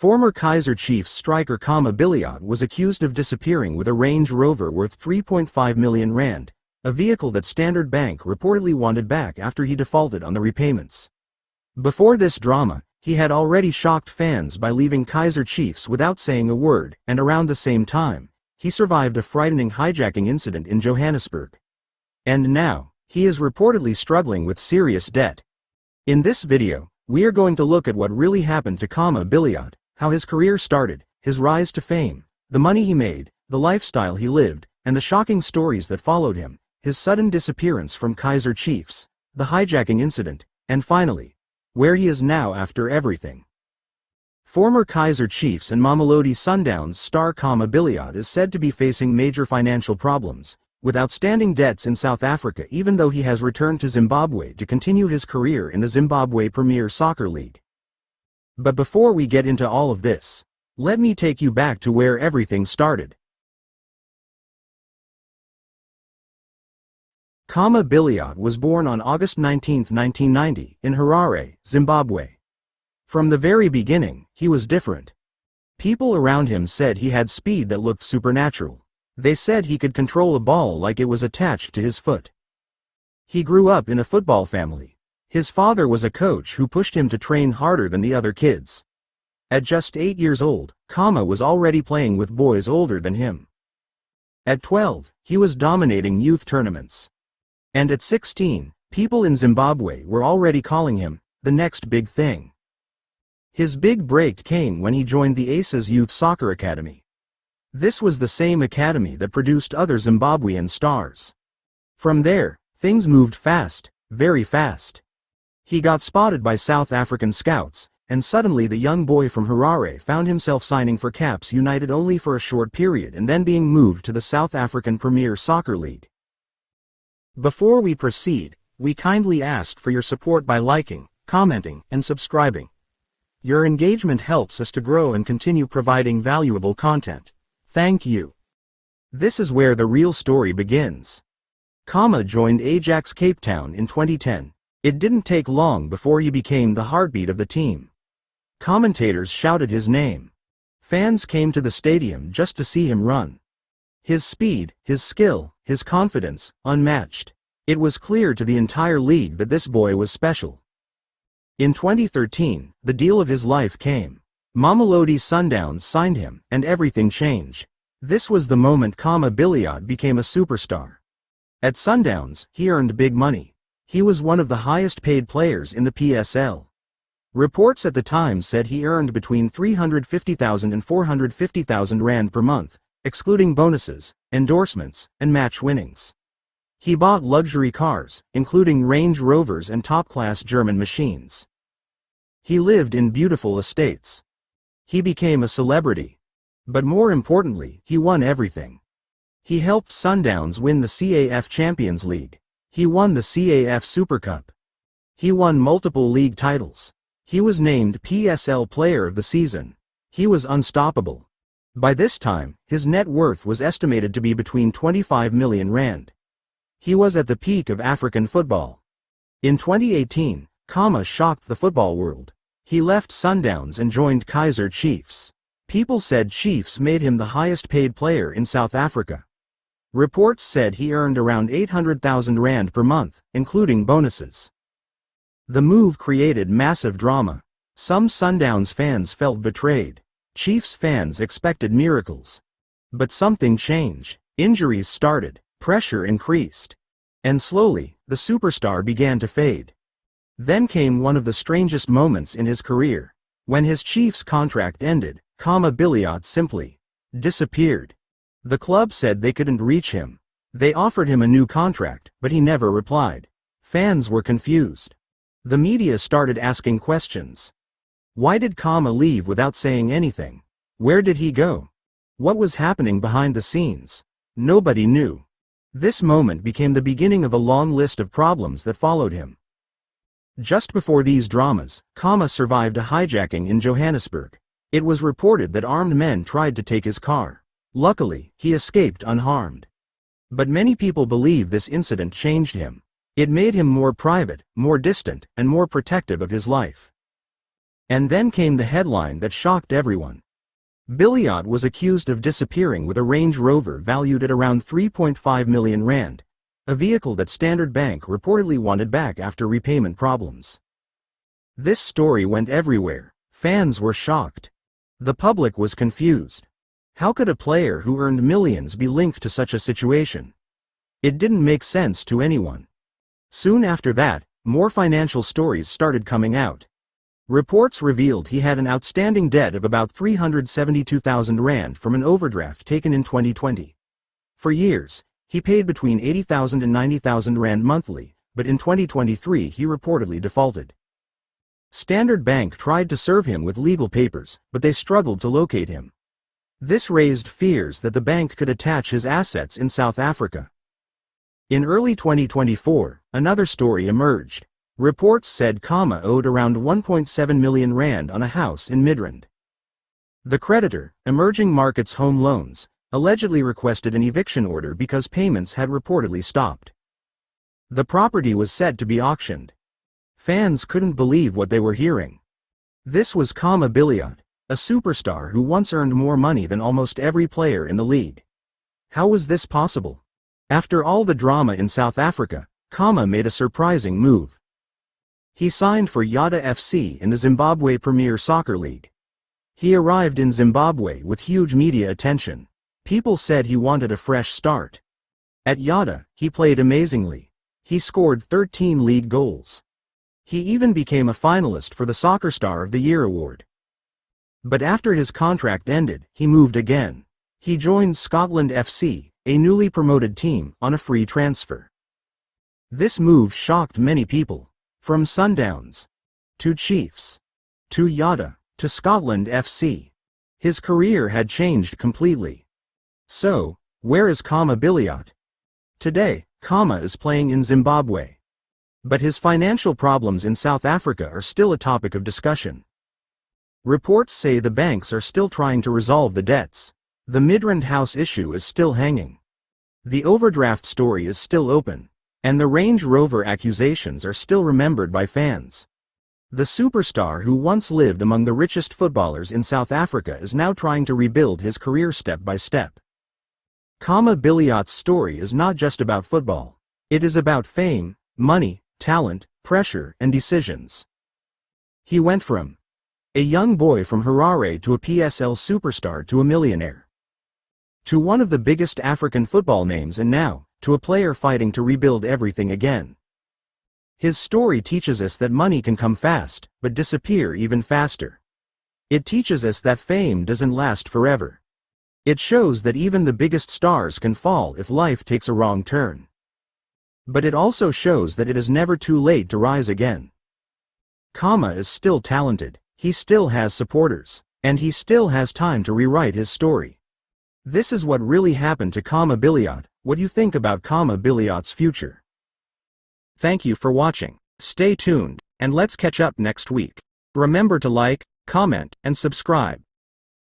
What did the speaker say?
Former Kaizer Chiefs striker Khama Billiat was accused of disappearing with a Range Rover worth 3.5 million rand, a vehicle that Standard Bank reportedly wanted back after he defaulted on the repayments. Before this drama, he had already shocked fans by leaving Kaizer Chiefs without saying a word, and around the same time, he survived a frightening hijacking incident in Johannesburg. And now, he is reportedly struggling with serious debt. In this video, we are going to look at what really happened to Khama Billiat, how his career started, his rise to fame, the money he made, the lifestyle he lived, and the shocking stories that followed him, his sudden disappearance from Kaizer Chiefs, the hijacking incident, and finally, where he is now after everything. Former Kaizer Chiefs and Mamelodi Sundowns star Khama Billiat is said to be facing major financial problems, with outstanding debts in South Africa even though he has returned to Zimbabwe to continue his career in the Zimbabwe Premier Soccer League. But before we get into all of this, let me take you back to where everything started. Khama Billiat was born on August 19, 1990, in Harare, Zimbabwe. From the very beginning, he was different. People around him said he had speed that looked supernatural. They said he could control a ball like it was attached to his foot. He grew up in a football family. His father was a coach who pushed him to train harder than the other kids. At just 8 years old, Khama was already playing with boys older than him. At 12, he was dominating youth tournaments. And at 16, people in Zimbabwe were already calling him the next big thing. His big break came when he joined the Aces Youth Soccer Academy. This was the same academy that produced other Zimbabwean stars. From there, things moved fast, very fast. He got spotted by South African scouts, and suddenly the young boy from Harare found himself signing for Caps United only for a short period and then being moved to the South African Premier Soccer League. Before we proceed, we kindly ask for your support by liking, commenting, and subscribing. Your engagement helps us to grow and continue providing valuable content. Thank you. This is where the real story begins. Khama joined Ajax Cape Town in 2010. It didn't take long before he became the heartbeat of the team. Commentators shouted his name. Fans came to the stadium just to see him run. His speed, his skill, his confidence, unmatched. It was clear to the entire league that this boy was special. In 2013, the deal of his life came. Mamelodi Sundowns signed him, and everything changed. This was the moment Khama Billiat became a superstar. At Sundowns, he earned big money. He was one of the highest paid players in the PSL. Reports at the time said he earned between 350,000 and 450,000 rand per month, excluding bonuses, endorsements, and match winnings. He bought luxury cars, including Range Rovers and top-class German machines. He lived in beautiful estates. He became a celebrity. But more importantly, he won everything. He helped Sundowns win the CAF Champions League. He won the CAF Super Cup. He won multiple league titles. He was named PSL Player of the Season. He was unstoppable. By this time, his net worth was estimated to be between 25 million rand. He was at the peak of African football. In 2018, Khama shocked the football world. He left Sundowns and joined Kaizer Chiefs. People said Chiefs made him the highest paid player in South Africa. Reports said he earned around 800,000 rand per month, including bonuses. The move created massive drama. Some Sundowns fans felt betrayed. Chiefs fans expected miracles. But something changed. Injuries started, pressure increased. And slowly, the superstar began to fade. Then came one of the strangest moments in his career. When his Chiefs contract ended, Khama Billiat simply disappeared. The club said they couldn't reach him. They offered him a new contract, but he never replied. Fans were confused. The media started asking questions. Why did Khama leave without saying anything? Where did he go? What was happening behind the scenes? Nobody knew. This moment became the beginning of a long list of problems that followed him. Just before these dramas, Khama survived a hijacking in Johannesburg. It was reported that armed men tried to take his car. Luckily, he escaped unharmed. But many people believe this incident changed him. It made him more private, more distant, and more protective of his life. And then came the headline that shocked everyone. Billiat was accused of disappearing with a Range Rover valued at around 3.5 million rand, a vehicle that Standard Bank reportedly wanted back after repayment problems. This story went everywhere. Fans were shocked. The public was confused. How could a player who earned millions be linked to such a situation? It didn't make sense to anyone. Soon after that, more financial stories started coming out. Reports revealed he had an outstanding debt of about 372,000 rand from an overdraft taken in 2020. For years, he paid between 80,000 and 90,000 rand monthly, but in 2023 he reportedly defaulted. Standard Bank tried to serve him with legal papers, but they struggled to locate him. This raised fears that the bank could attach his assets in South Africa. In early 2024, another story emerged. Reports said Khama owed around 1.7 million rand on a house in Midrand. The creditor, Emerging Markets Home Loans, allegedly requested an eviction order because payments had reportedly stopped. The property was said to be auctioned. Fans couldn't believe what they were hearing. This was Khama Billiat, a superstar who once earned more money than almost every player in the league. How was this possible? After all the drama in South Africa, Khama made a surprising move. He signed for Yada FC in the Zimbabwe Premier Soccer League. He arrived in Zimbabwe with huge media attention. People said he wanted a fresh start. At Yada, he played amazingly. He scored 13 league goals. He even became a finalist for the Soccer Star of the Year award. But after his contract ended, he moved again. He joined Scotland FC, a newly promoted team, on a free transfer. This move shocked many people. From Sundowns, to Chiefs, to Yada, to Scotland FC. His career had changed completely. So, where is Khama Billiat? Today, Khama is playing in Zimbabwe. But his financial problems in South Africa are still a topic of discussion. Reports say the banks are still trying to resolve the debts. The Midrand house issue is still hanging. The overdraft story is still open. And the Range Rover accusations are still remembered by fans. The superstar who once lived among the richest footballers in South Africa is now trying to rebuild his career step by step. Khama Billiat's story is not just about football. It is about fame, money, talent, pressure, and decisions. He went from a young boy from Harare to a PSL superstar to a millionaire. To one of the biggest African football names, and now, to a player fighting to rebuild everything again. His story teaches us that money can come fast, but disappear even faster. It teaches us that fame doesn't last forever. It shows that even the biggest stars can fall if life takes a wrong turn. But it also shows that it is never too late to rise again. Khama is still talented, he still has supporters, and he still has time to rewrite his story. This is what really happened to Khama Billiat. What do you think about Khama Billiat's future? Thank you for watching. Stay tuned, and let's catch up next week. Remember to like, comment, and subscribe.